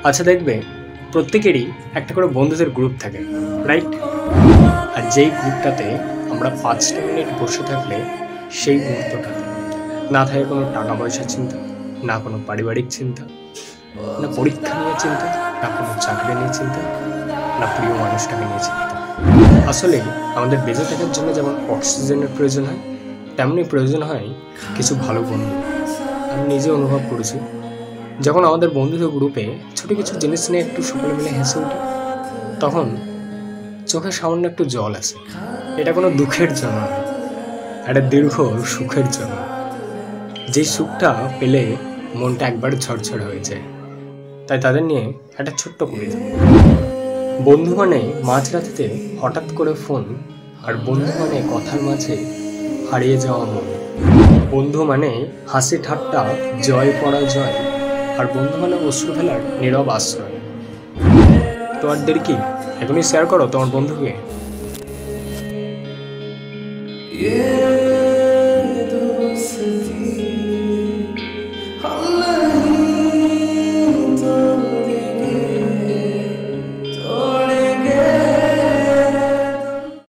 আচ্ছা দেখবে, প্রত্যেকেরই একটা করে বন্ধুদের গ্রুপ থাকে, রাইট? আর যেই গ্রুপটাতে আমরা 5টা মিনিট বসে থাকলে সেই মুহূর্তটাতে না থাকে কোনো টাকা পয়সার চিন্তা, না কোনো পারিবারিক চিন্তা, না পরীক্ষা নিয়ে চিন্তা, না কোনো চাকরি নিয়ে চিন্তা, না প্রিয় মানুষটাকে নিয়ে চিন্তা। আসলে আমাদের বেঁচে থাকার জন্য যেমন অক্সিজেনের প্রয়োজন হয়, তেমনি প্রয়োজন হয় কিছু ভালো বন্ধু। আমি নিজে অনুভব করেছি, যখন আমাদের বন্ধুদের গ্রুপে ছোটো কিছু জিনিস নিয়ে একটু সকলে মিলে হেসে উঠি, তখন চোখে সামান্য একটু জল আসে। এটা কোনো দুঃখের জন্য নয়, একটা দীর্ঘ সুখের জন্য। যে সুখটা পেলে মনটা একবার ঝরঝর হয়ে যায়। তাই তাদের নিয়ে একটা ছোট্ট কবিতা। বন্ধু মানে মাঝরাতে হঠাৎ করে ফোন, আর বন্ধু মানে কথার মাঝে হারিয়ে যাওয়া মন। বন্ধু মানে হাসি ঠাট্টা, জয় পরাজয়, আর বন্ধু মানে অশ্রু ফেলার নীরব আশ্রয়। তোমার দেরি কি? এখনই শেয়ার করো তোমার বন্ধুকে।